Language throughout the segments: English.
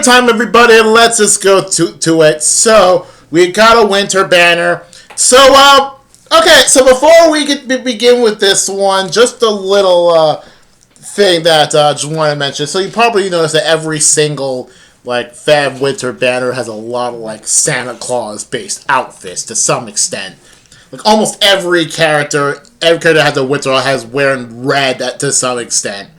story time, everybody. Let's just go to it. So, we got a winter banner. So, okay, so before we begin with this one, just a little thing that I just want to mention. So, you probably noticed that every single, like, Fab winter banner has a lot of, like, Santa Claus-based outfits to some extent. Like, almost every character that has a winter has wearing red to some extent.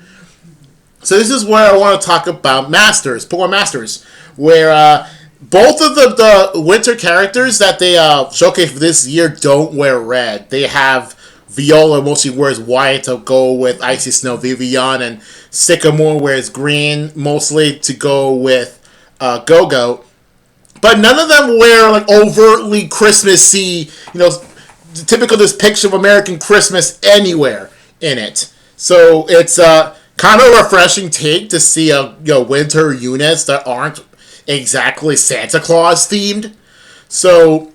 So this is where I want to talk about Masters, Pokemon Masters, where both of the winter characters that they showcased this year don't wear red. They have Viola mostly wears white to go with Icy Snow Vivian, and Sycamore wears green mostly to go with Go-Go. But none of them wear like overtly Christmassy, the typical depiction of American Christmas anywhere in it. So it's kind of a refreshing take to see winter units that aren't exactly Santa Claus themed. So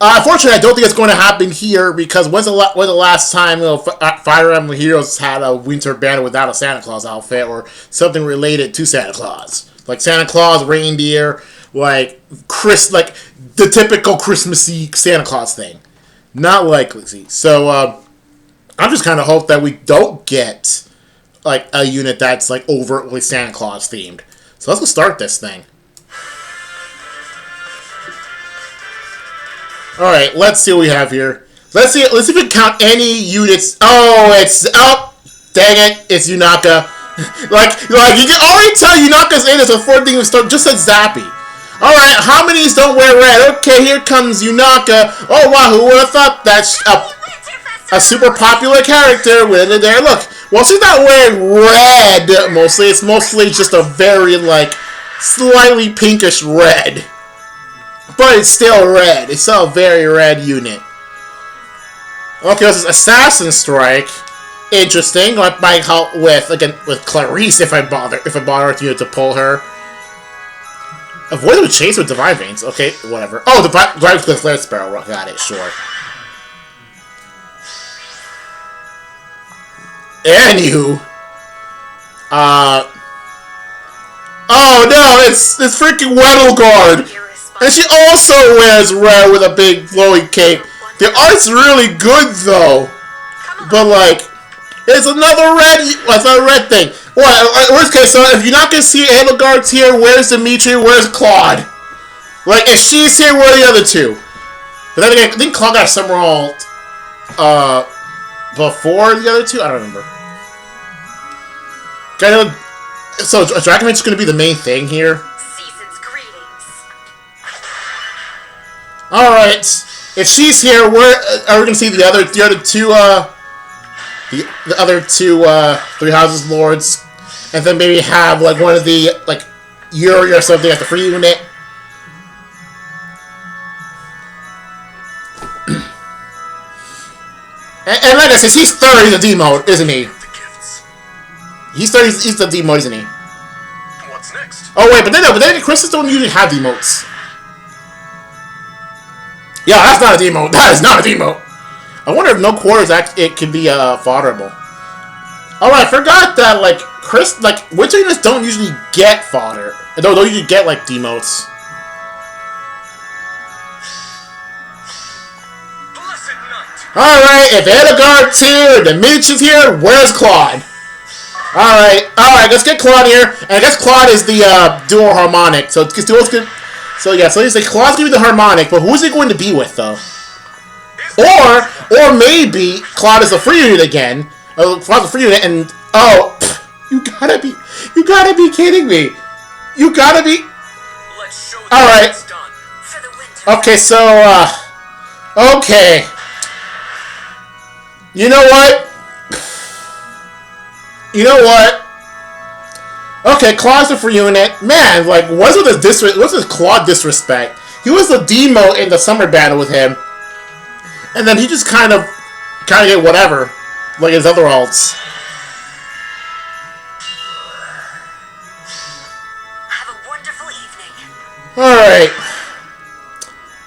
unfortunately, I don't think it's going to happen here because when's the last time Fire Emblem Heroes had a winter banner without a Santa Claus outfit or something related to Santa Claus, like Santa Claus, reindeer, like the typical Christmassy Santa Claus thing. Not likely. So I'm just kind of hope that we don't get like a unit that's like overtly Santa Claus themed. So let's go start this thing. All right, let's see what we have here. Let's see if we can count any units. Dang it, it's Yunaka. like you can already tell Yunaka's in this before things even start. Just said Zappy. All right, how many don't wear red? Okay, here comes Yunaka. Oh wow, who would have thought that's a super popular character with it there? Look, well, she's not wearing red mostly. It's mostly just a very slightly pinkish red, but it's still red. It's still a very red unit. Okay, this is Assassin Strike. Interesting. I might help with Clarice if I bother to pull her. Avoid the chase with Divine Veins. Okay, whatever. Oh, Divine with Flare Sparrow. Got it, sure. Anywho. Oh no, it's freaking Weddleguard. And she also wears red with a big flowing cape. The art's really good though. But it's another red thing. What? Worst case, so if you're not gonna see Edelgard's here, where's Dimitri? Where's Claude? If she's here, where are the other two? But then again, I think Claude got somewhere all before the other two. I don't remember. So Dragon Mage's gonna be the main thing here. Season's greetings. All right, if she's here, where are we gonna see the other two? The other two Three Houses Lords, and then maybe have one of the Yuri or something at the free unit. and like I said, he's third in the D mode, isn't he? He's third. He's the D mode, isn't he? What's next? Oh wait, but then Christmas don't usually have D modes. Yeah, that's not a D mode. That is not a D mode. I wonder if no quarters it can be fodderable. Oh, I forgot that winter units don't usually get fodder. Don't usually get demotes. Alright, if Edelgard's here, Dimitri's here, where's Claude? Alright, let's get Claude here. And I guess Claude is the dual harmonic. So duo's good. So yeah, so Claude's gonna be the harmonic, but who's it going to be with though? Or maybe Claude is a free unit again. Claude's a free unit, and you gotta be kidding me! You gotta be. All right. Okay, so okay. You know what? Okay, Claude's a free unit. Man, what's this Claude disrespect? He was the demo in the summer battle with him. And then he just kind of get whatever, like his other alts. Have a wonderful evening. Alright.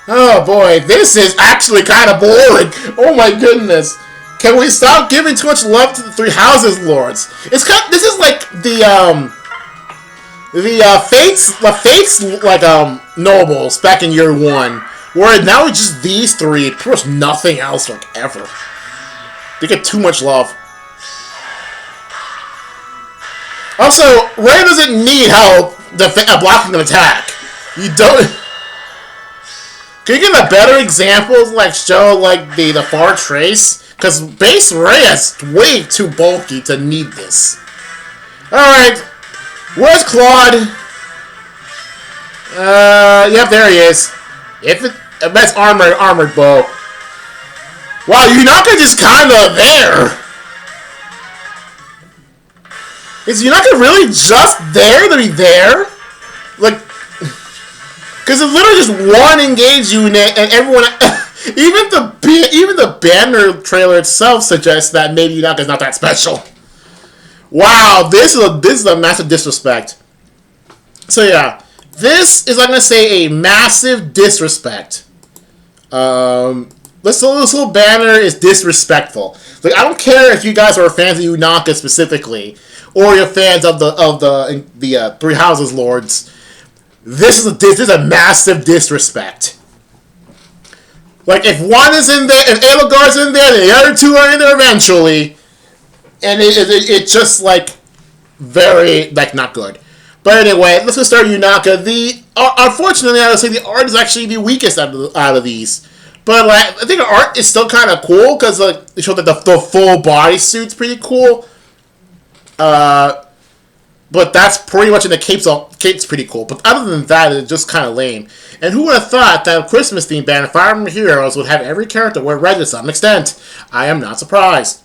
Oh boy, this is actually kind of boring. Oh my goodness. Can we stop giving too much love to the Three Houses Lords? This is like the the fates like nobles back in year one, where now it's just these three, pretty much nothing else like ever. They get too much love. Also, Ray doesn't need help blocking an attack. You don't. Can you give a better example, like show like the far trace? Because base Ray is way too bulky to need this. Alright. Where's Claude? Yep, there he is. That's armored bow. Wow, Yunaka just kinda there. Is Yunaka really just there to be there? Like, because it's literally just one engaged unit, and everyone, even the banner trailer itself suggests that maybe Yunaka's not that special. Wow, this is a massive disrespect. So yeah, this is, I'm gonna say, a massive disrespect. This little banner is disrespectful. Like, I don't care if you guys are fans of Yunaka specifically, or you're fans of the Three Houses Lords. This is a massive disrespect. Like, if one is in there, if Edelgard's in there, the other two are in there eventually, and it's just like very like not good. But anyway, let's just start Yunaka. Unfortunately, I would say the art is actually the weakest out of these. But like, I think the art is still kind of cool because like they show that the full bodysuit's pretty cool. But that's pretty much in the cape's pretty cool. But other than that, it's just kind of lame. And who would have thought that a Christmas themed band, Fire Emblem Heroes, would have every character wear red to some extent? I am not surprised.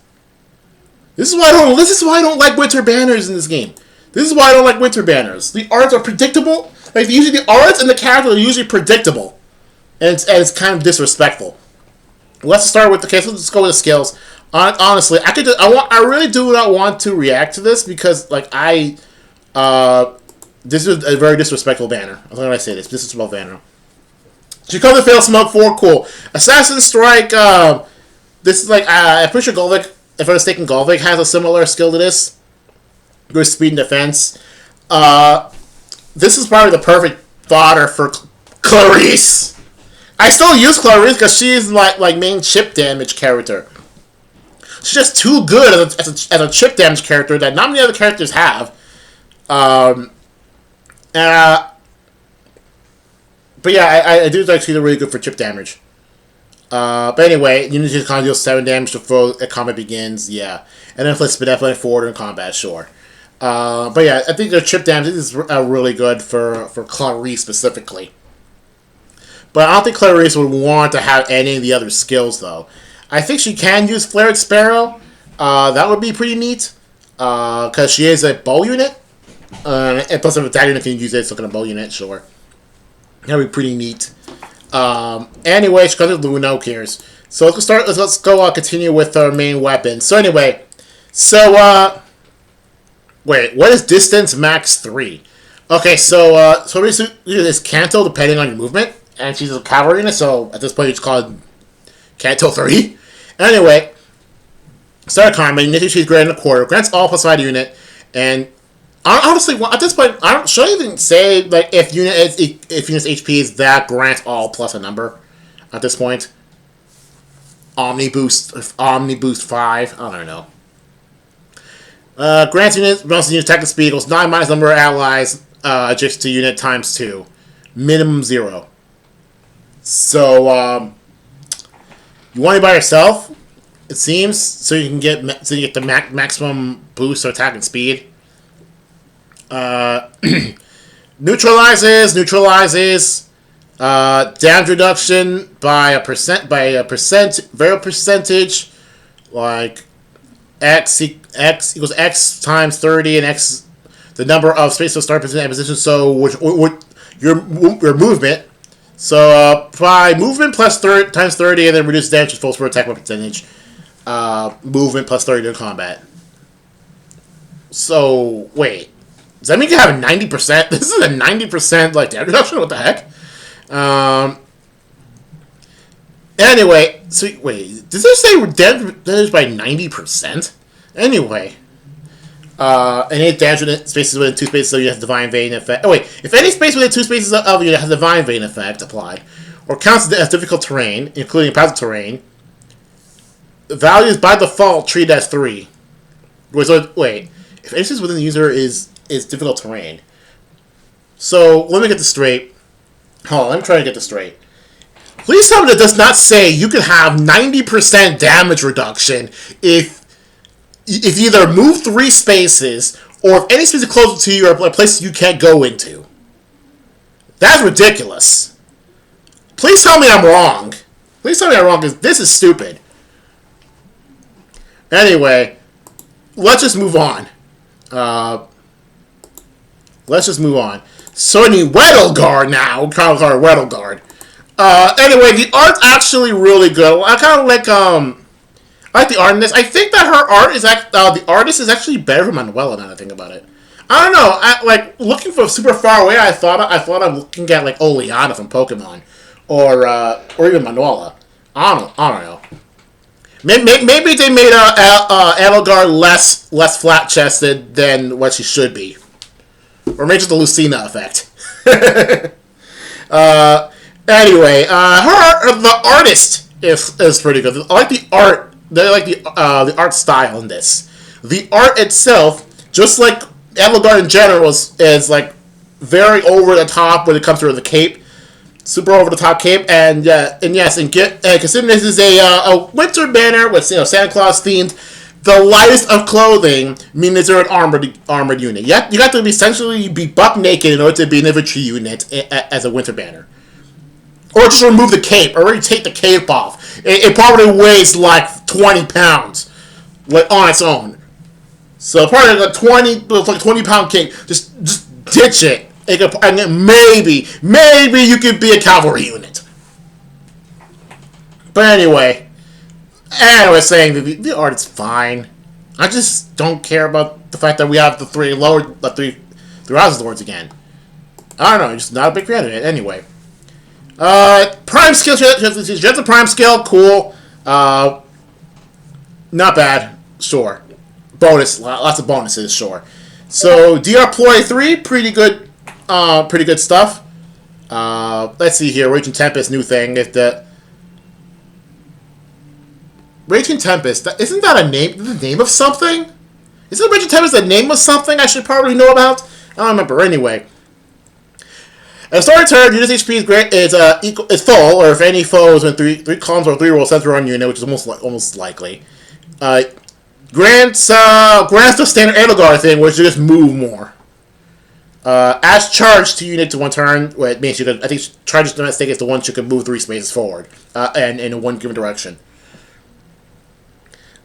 This is why I don't like winter banners in this game. This is why I don't like winter banners. The arts are predictable. Like usually the arts and the characters are usually predictable, and it's kind of disrespectful. Let's start with let's go with the skills. Honestly, I really do not want to react to this because like this is a very disrespectful banner. I'm gonna say this. Disrespectful banner. Chicago Fail Smoke 4, cool. Assassin Strike. This is like I'm pretty sure Golvik, if I'm mistaken, Golvik has a similar skill to this. Good speed and defense. This is probably the perfect fodder for Clarice. I still use Clarice because she's my main chip damage character. She's just too good as a chip damage character that not many other characters have. But yeah, I do think she's really good for chip damage. But anyway, you need to kind of deal 7 damage before a combat begins, yeah. And then flip definitely forward in combat, sure. But yeah, I think the chip damage is really good for Clarice specifically. But I don't think Clarice would want to have any of the other skills, though. I think she can use Flared Sparrow. That would be pretty neat. Because she is a bow unit. And plus, if a unit can use it, it's looking at a bow unit, sure. That would be pretty neat. Anyway, she comes with Luna, who cares? So let's go continue with our main weapon. So anyway, wait, what is distance max 3? Okay, so basically it's Kanto depending on your movement, and she's a cavalry unit, so at this point it's called Kanto 3. Anyway, start combat, initially she's granted a quarter, grants all plus 5 unit, and honestly, at this point, should I even say like if unit's HP is that grants all plus a number at this point? Omni boost 5. I don't know. Grants unit bonus unit attack speed equals 9 minus number of allies adjacent to unit times 2, minimum 0. So you want it by yourself, it seems, so you can get the maximum boost of attack and speed. Neutralizes damage reduction by a variable percentage, like x equals x times 30, and x the number of space to start position. So which your movement. So by movement plus 30 times 30, and then reduce damage to full for attack percentage. Movement plus 30 to combat. So wait. Does that mean you have a 90%? This is a 90% like damage reduction? What the heck? Anyway, so wait, does this say damage by 90%? Anyway, Any damage within spaces within 2 spaces of you have Divine Vein effect. Oh wait, if any space within 2 spaces of you has Divine Vein effect applied, or counts as difficult terrain, including passive terrain, the value is by default treated as 3. Wait, if any space within the user is difficult terrain. So let me get this straight. Hold on, let me try to get this straight. Please tell me that does not say you can have 90% damage reduction if you either move 3 spaces, or if any space is closer to you or a place you can't go into. That's ridiculous. Please tell me I'm wrong. Please tell me I'm wrong, because this is stupid. Anyway, let's just move on. So I need Weddleguard now. Kind of our Weddleguard. Anyway, the art's actually really good. I kind of like the art in this. I think that her art is the artist is actually better than Manuela now that I think about it. I don't know. Like looking from super far away, I thought I'm looking at like Oleana from Pokemon, or even Manuela. I don't know. Maybe they made Edelgard less flat chested than what she should be, or maybe just the Lucina effect. Anyway, the artist is pretty good. I like the art. They like the art style in this. The art itself, just like Edelgard in general, is like very over the top when it comes to the cape, super over the top cape, and considering this is a winter banner with Santa Claus themed, the lightest of clothing means they're an armored unit. You have to essentially be buck naked in order to be an infantry unit as a winter banner. Or just remove the cape, or already take the cape off. It probably weighs like 20 pounds, like on its own. So probably like 20-pound cape. Just ditch it. And maybe you could be a cavalry unit. But anyway, saying that the art is fine. I just don't care about the fact that we have the three Houses Lords again. I don't know. I'm just not a big fan of it. Anyway. Prime skill, she has a prime skill, cool. Not bad, sure. Bonus, lots of bonuses, sure. So, DR Ploy 3, pretty good stuff. Let's see here, Raging Tempest, new thing. Raging Tempest, isn't that the name of something? Isn't Raging Tempest the name of something I should probably know about? I don't remember, anyway. At the start of turn, unit's HP is great. It's full, or if any foes in three columns or 3 rolls center on unit, which is almost likely. Grants the standard Edelgard thing, which you just move more. Adds charge to unit to 1 turn, where it means I think charge is domestic is the one you can move 3 spaces forward, and in one given direction.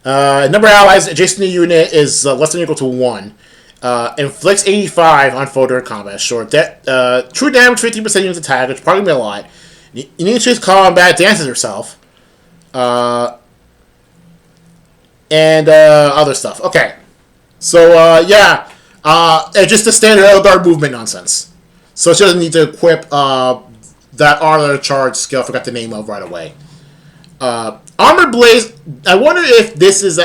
Number of allies adjacent to the unit is less than or equal to 1. Inflicts 85 on foe during combat. Sure. True damage, 15% unit attack, which is probably going to be a lot. You need to choose combat, dances herself. And other stuff. Okay. So, it's just the standard Edelgard movement nonsense. So she doesn't need to equip that other charge skill I forgot the name of right away. Armored Blaze, I wonder if this is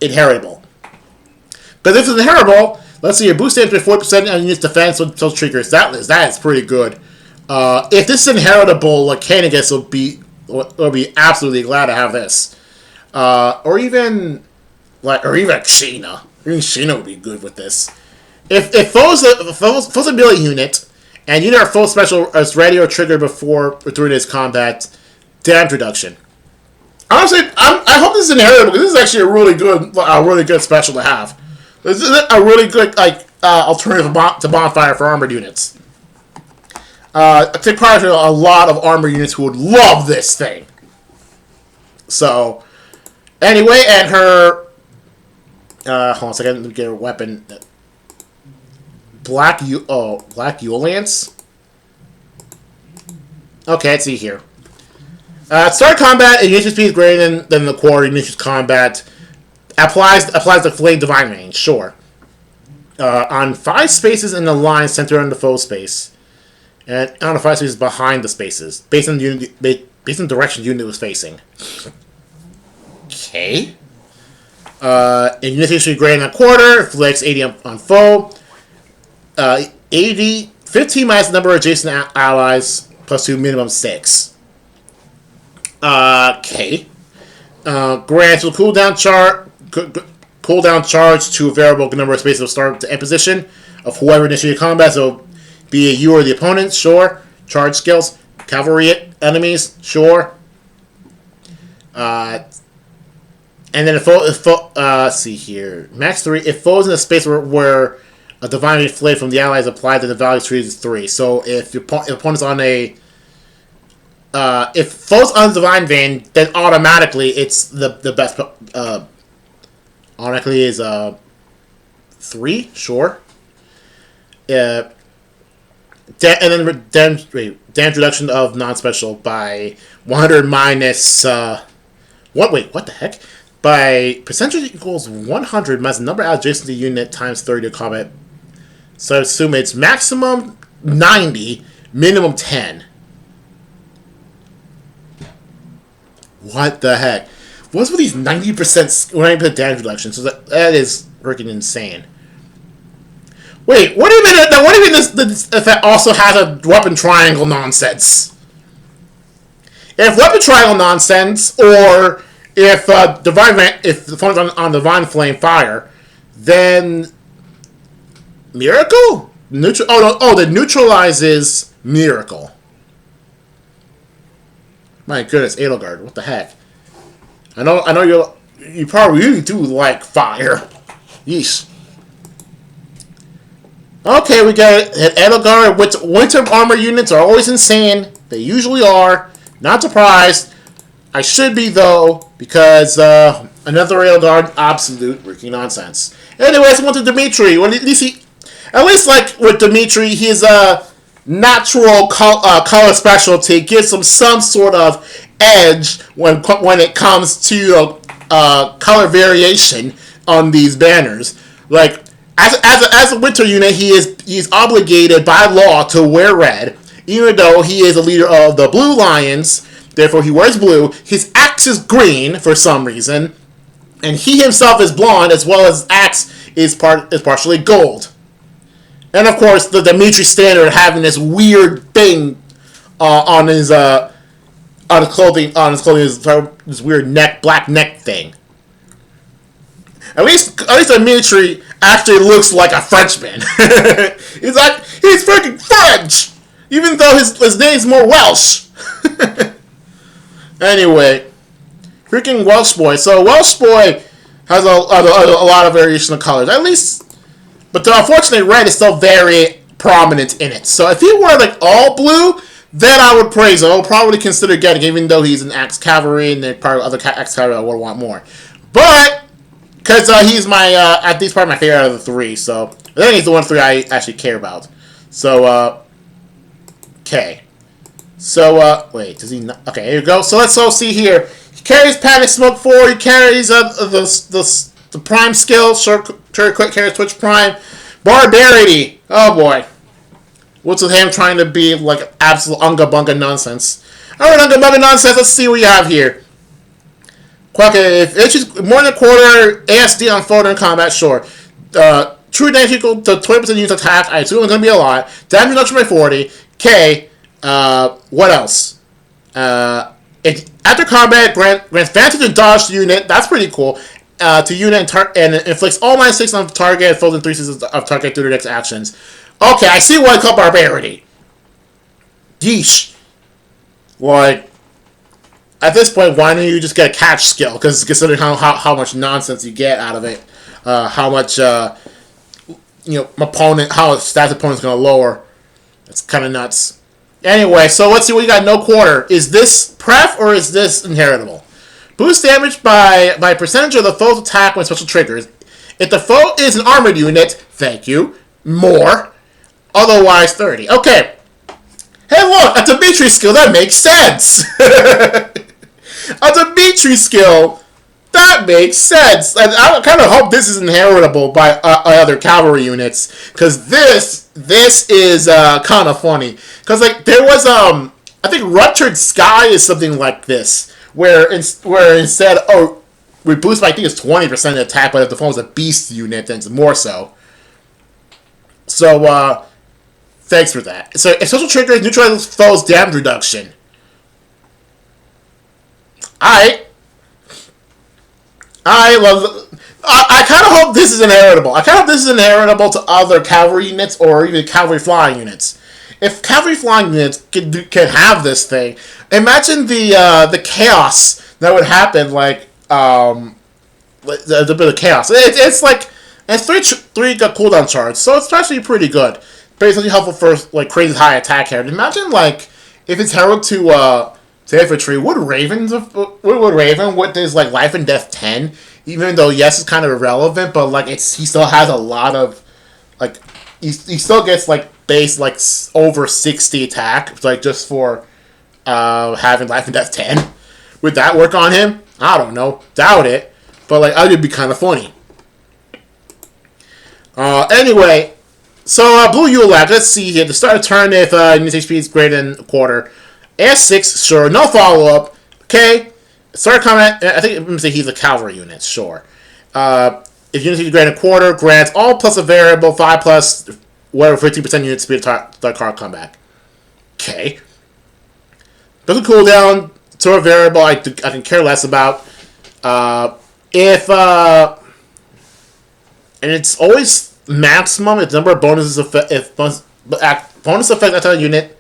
inheritable. But if it's inheritable, let's see, your boost damage by 40% on unit's defense with those triggers. That is pretty good. If this is inheritable, like Canigus will be absolutely glad to have this. Or even Sheena. Even Sheena would be good with this. If foe's ability unit, and unit or foe special is ready or triggered before or during its combat, damage reduction. Honestly, I hope this is inheritable, because this is actually a really good special to have. This is a really good alternative to Bonfire for armored units. I think probably a lot of armored units who would love this thing. So, anyway, and her... hold on a second, let me get her weapon. Black Yule Lance? Okay, let's see here. Start combat, initiative speed is greater than the core initiative combat. Applies the Flame Divine range, sure. On 5 spaces in the line centered on the foe space. And on the 5 spaces behind the spaces. Based on the direction the unit was facing. Okay. Initiation greater than a quarter, inflicts 80 on foe. 15 minus the number of adjacent allies, plus 2, minimum 6. Okay. Grants will cooldown charge to a variable number of spaces of start to end position of whoever initiated combat, so be it you or the opponent, sure. Charge skills, cavalry enemies, sure. And then let's see here. Max 3. If foes in a space where a divine inflate from the ally is applied, then the value is 3. So if your opponent's on a if foes on divine vein, then automatically it's the best. Automatically is 3, sure. And then damage reduction of non-special by 100 minus what? Wait, what the heck? By percentage equals 100 minus the number adjacent to the unit times 30 to combat. So I assume it's maximum 90, minimum 10. What the heck? What's with these 90% damage reductions? So that is freaking insane. Wait, what do you mean? Now, what do you mean this effect also has a weapon triangle nonsense? If weapon triangle nonsense, or if if the phone's on divine flame fire, then miracle that neutralizes miracle. My goodness, Edelgard, what the heck? I know you probably really do like fire. Yeesh. Okay, we got it. Edelgard, which winter armor units are always insane. They usually are. Not surprised. I should be, though, because another Edelgard, absolute freaking nonsense. Anyways, I went to Dimitri. Well, at least like with Dimitri, his natural color specialty gives him some sort of edge when it comes to color variation on these banners. Like as a winter unit, he is obligated by law to wear red, even though he is a leader of the Blue Lions. Therefore, he wears blue. His axe is green for some reason, and he himself is blonde, as well as axe is partially gold. And of course, the Dimitri standard having this weird thing on his clothing, this weird black neck thing. At least Dimitri actually looks like a Frenchman. he's freaking French, even though his name's more Welsh. Anyway, freaking Welsh boy. So Welsh boy has a lot of variation of colors, at least. But unfortunately, red is still very prominent in it. So if he were like all blue, then I would praise him. I would probably consider getting, even though he's an Axe Cavalry, and then probably other Axe Cavalry I would want more. But because he's my at least probably my favorite out of the 3, so I think he's the one 3 I actually care about. So okay. So wait, does he not? Okay, here we go. So let's all see here. He carries Panic Smoke 4. He carries the Prime skill, quick carries Twitch Prime. Barbarity! Oh boy. What's with him trying to be like absolute Unga Bunga nonsense? Alright, Unga Bunga nonsense, let's see what you have here. If it's more than a quarter ASD on foe during combat, sure. True damage equal to 20% unit attack, I assume it's going to be a lot. Damage reduction by 40. Okay, what else? After combat, grants advantage to dodge the unit, that's pretty cool. To unit and inflicts all -6 on target and foes in 3 seasons of target through their next actions. Okay, I see why I call barbarity. Yeesh. Like, at this point, why don't you just get a catch skill? Because considering how much nonsense you get out of it, how much how stats opponent's gonna lower. It's kind of nuts. Anyway, so let's see what you got. No quarter. Is this pref or is this inheritable? Boost damage by percentage of the foe's attack when special triggers. If the foe is an armored unit, thank you, more. Otherwise, 30. Okay. Hey, look, a Dimitri skill, that makes sense. A Dimitri skill, that makes sense. And I kind of hope this is inheritable by other cavalry units, because this is kind of funny. Because like there was I think Ruptured Sky is something like this. Where instead, with boost by I think it's 20% attack, but if the foe is a beast unit, then it's more so. So, thanks for that. So, a special trigger is neutralize foe's damage reduction. I kind of hope this is inheritable. I kind of hope this is inheritable to other cavalry units or even cavalry flying units. If cavalry flying units can have this thing, imagine the chaos that would happen. Like the bit of chaos. It's like it's three cooldown charge, so it's actually pretty good. Basically helpful for like crazy high attack here. Imagine like if it's heralded to infantry, would Raven with his like life and death 10, even though yes it's kind of irrelevant, but like he still has a lot of like he still gets like base like over 60 attack, like just for having life and death 10. Would that work on him? I don't know. Doubt it. But like that would be kind of funny. Anyway, so Blue Yule Lab, let's see here. To start a turn if unit HP is greater than a quarter. S6, sure. No follow-up. Okay. Start combat. I think I'm going to say he's a cavalry unit. Sure. If unit speed is greater than a quarter, grants all plus a variable, 5 plus, whatever, 15% unit speed to card comeback. Okay. Doesn't cooldown. To a variable I can care less about. And it's always maximum if the number of bonuses if bonus effect at a unit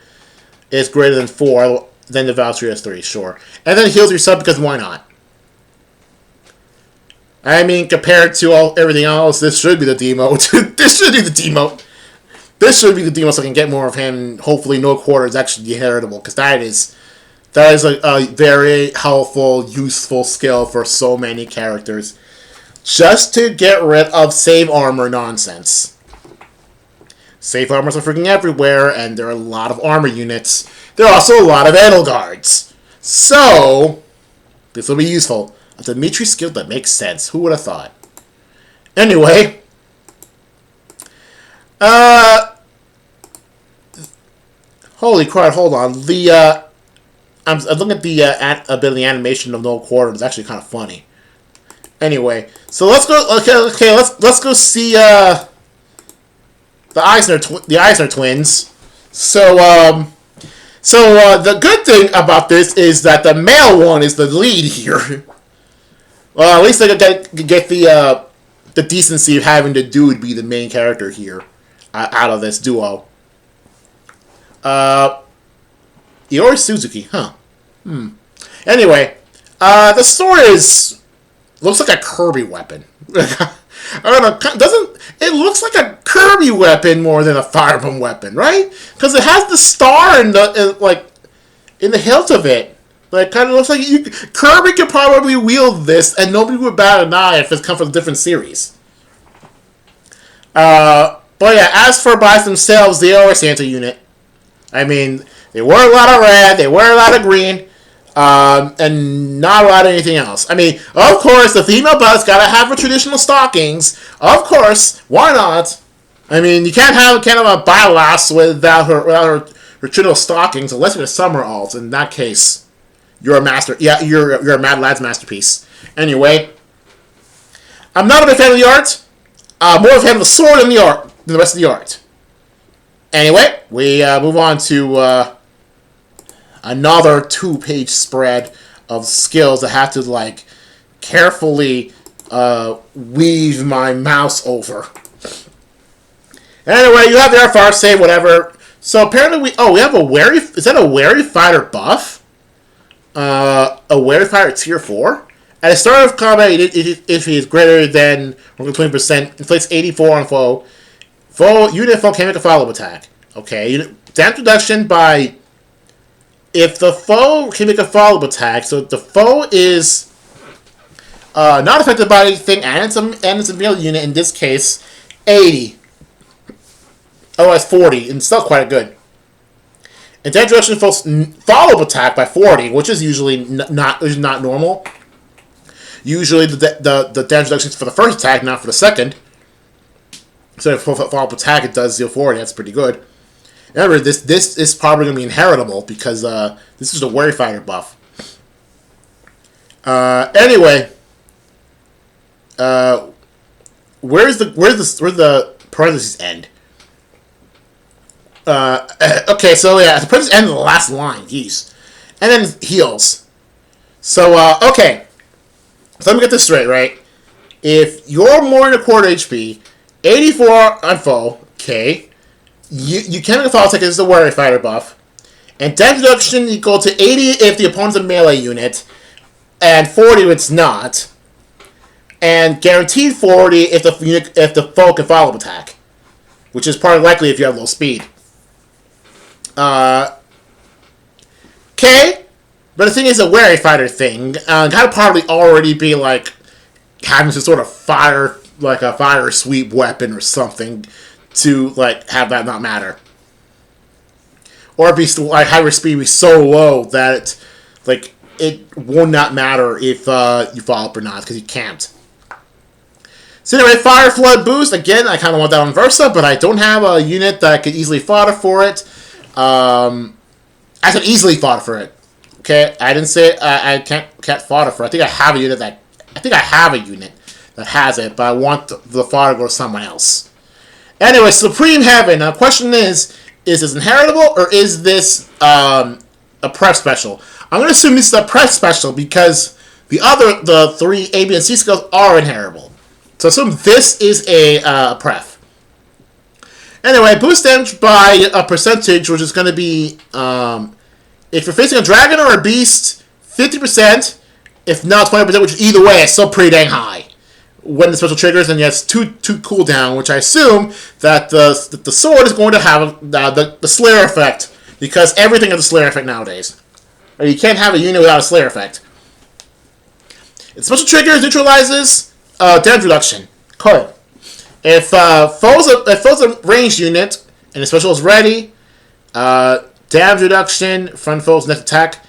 is greater than 4, then the Valkyrie has 3, sure. And then heals your sub because why not? I mean, compared to everything else, this should be the demote. This should be the demote. This should be the demote so I can get more of him. Hopefully no quarter is actually heritable, because that is a very helpful, useful skill for so many characters. Just to get rid of save armor nonsense. Safe armors are freaking everywhere, and there are a lot of armor units. There are also a lot of Edelgards. So, this will be useful. A Dimitri skill that makes sense. Who would have thought? Anyway. Holy crap, hold on. I'm looking at the ability animation of No Quarter. It's actually kind of funny. Anyway, so let's go. Okay, let's go see the Eisner twins. So the good thing about this is that the male one is the lead here. Well, at least I get the decency of having the dude be the main character here out of this duo. Iori Suzuki, huh? Anyway, the story looks like a Kirby weapon. I don't know. It looks like a Kirby weapon more than a Fire Emblem weapon, right? Because it has the star in the hilt of it. Like, kind of looks like Kirby could probably wield this, and nobody would bat an eye if it's come from a different series. But yeah, as for Bites themselves, they are a Santa unit. I mean, they wear a lot of red, they wear a lot of green. And not a lot of anything else. I mean, of course, the female but's gotta have her traditional stockings. Of course, why not? I mean, you can't have a Bylast without her traditional stockings, unless you're a summer alt. In that case, you're a master. Yeah, you're a Mad Lad's masterpiece. Anyway, I'm not a big fan of the art. More of a fan of the sword than the rest of the art. Anyway, we move on to another 2-page spread of skills I have to like carefully weave my mouse over. Anyway, you have the RFR, say whatever. So apparently we have a wary. Is that a wary fighter buff? A wary fighter tier 4. At the start of combat, if he is greater than 20%, inflicts 84 on foe. Unit foe can make a follow-up attack. Okay, damage reduction by. If the foe can make a follow-up attack, so if the foe is not affected by anything, and it's a melee unit, in this case, 80. Otherwise 40, and still quite good. And damage reduction follow-up attack by 40, which is usually not normal. Usually the damage reduction is for the first attack, not for the second. So if follow-up attack it does 0-40, that's pretty good. Remember, this is probably going to be inheritable because this is a Wary Fighter buff. Anyway, where's the parentheses end? Okay, so yeah, the parentheses end of the last line. Jeez, and then heals. So okay, so let me get this straight, right? If you're more than a quarter HP, 84 on foe, okay, you can make a fall attack as a warrior fighter buff, and damage reduction equal to 80 if the opponent's a melee unit, and 40 if it's not, and guaranteed 40 if the foe can follow up attack, which is probably likely if you have low speed. Okay, but the thing is a warrior fighter thing. Gotta probably already be like having some sort of fire, like a fire sweep weapon or something, to like have that not matter, or be like hyper speed be so low that it will not matter if you fall up or not because you can't. So anyway, fire flood boost again. I kind of want that on Versa, but I don't have a unit that could easily fodder for it. I could easily fodder for it. Okay, I didn't say I can't fodder for it. I think I have a unit that has it, but I want the fodder to go to someone else. Anyway, Supreme Heaven. Now, the question is this inheritable or is this a prep special? I'm going to assume this is a prep special because the three A, B, and C skills are inheritable. So assume this is a pref. Anyway, boost damage by a percentage, which is going to be, if you're facing a dragon or a beast, 50%. If not 20%, which either way is still pretty dang high. When the special triggers, and yes, two cooldown, which I assume that the sword is going to have the Slayer effect, because everything has a Slayer effect nowadays. Or you can't have a unit without a Slayer effect. Its special triggers neutralizes damage reduction. Cool. If foe's a ranged unit and the special is ready, damage reduction from foe's next attack.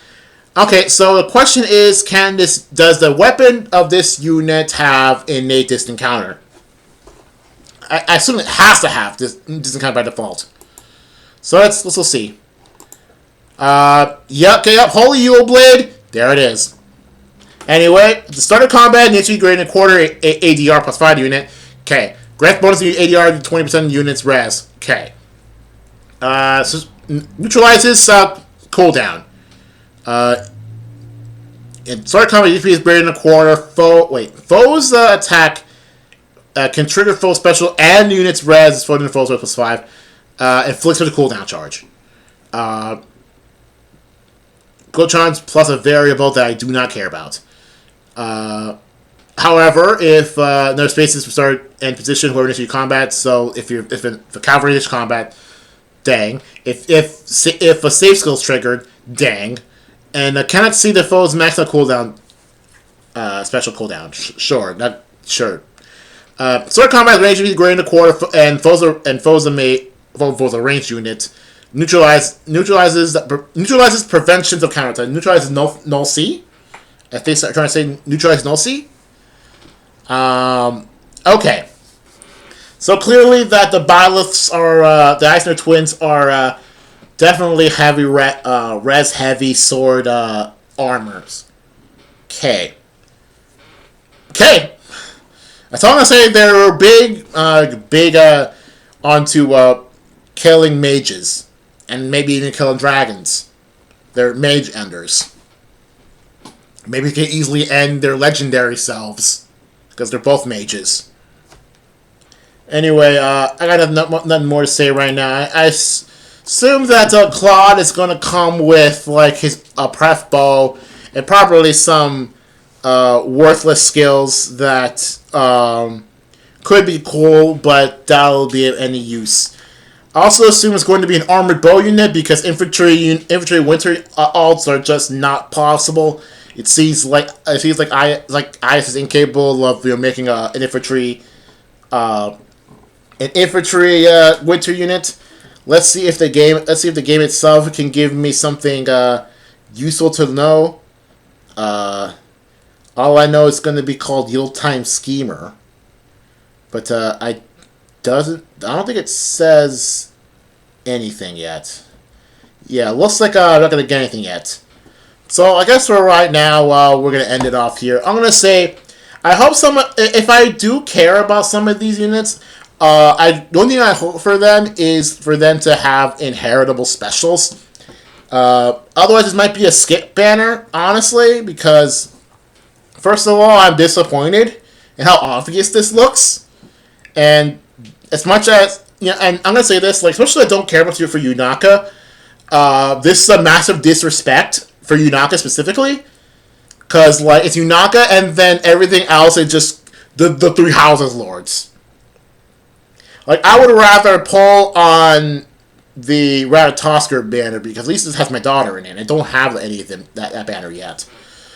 Okay, so the question is, does the weapon of this unit have innate distant counter? I assume it has to have distant counter by default. So let's see. Yep, Holy Yule Blade. There it is. Anyway, at the start of combat, needs to be greater than a quarter ADR plus 5 unit. Okay. Grant bonus to ADR to 20% of units res. Okay. So neutralizes cooldown. In start of combat, DP is greater than a quarter. Foe's attack can trigger foe special and units res. It's floating to foe's res plus 5. Inflicts with a cooldown charge. Cooldown plus a variable that I do not care about. However, if no spaces start in position where initiate combat, so if the cavalry initiates combat, dang. If a save skill is triggered, dang. And I cannot see the foe's maximum cooldown, special cooldown. Sure, not sure. Sword combat range is greater than a quarter, and foes a ranged unit. Neutralizes preventions of counterattack. Neutralizes null C. I think I'm trying to say neutralize null C. Okay. So clearly that the Byleths are the Eisner twins are definitely heavy res heavy sword armors. Okay. That's all I'm gonna say. They're big onto killing mages and maybe even killing dragons. They're mage enders. Maybe they can easily end their legendary selves because they're both mages. Anyway, I got nothing more to say right now. I assume that Claude is going to come with like his pref bow and probably some worthless skills that could be cool, but that'll be of any use. I also assume it's going to be an armored bow unit because infantry winter alts are just not possible. It seems like IS is incapable of making an infantry winter unit. Let's see if the game itself can give me something useful to know. All I know is going to be called Yield-Time Schemer, but I don't think it says anything yet. Yeah, looks like I'm not going to get anything yet. So I guess for right now, we're going to end it off here. I'm going to say, I hope if I do care about some of these units, the only thing I hope for them is for them to have inheritable specials. Otherwise, this might be a skip banner, honestly, because first of all, I'm disappointed in how obvious this looks, and as much as and I'm gonna say this, like, especially I don't care about you for Yunaka. This is a massive disrespect for Yunaka specifically, because like it's Yunaka and then everything else is just the three houses lords. Like, I would rather pull on the Ratatosker banner because at least this has my daughter in it. I don't have any of them, that banner yet.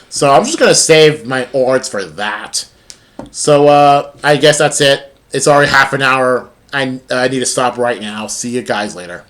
So I'm just going to save my ords for that. So I guess that's it. It's already half an hour. I need to stop right now. See you guys later.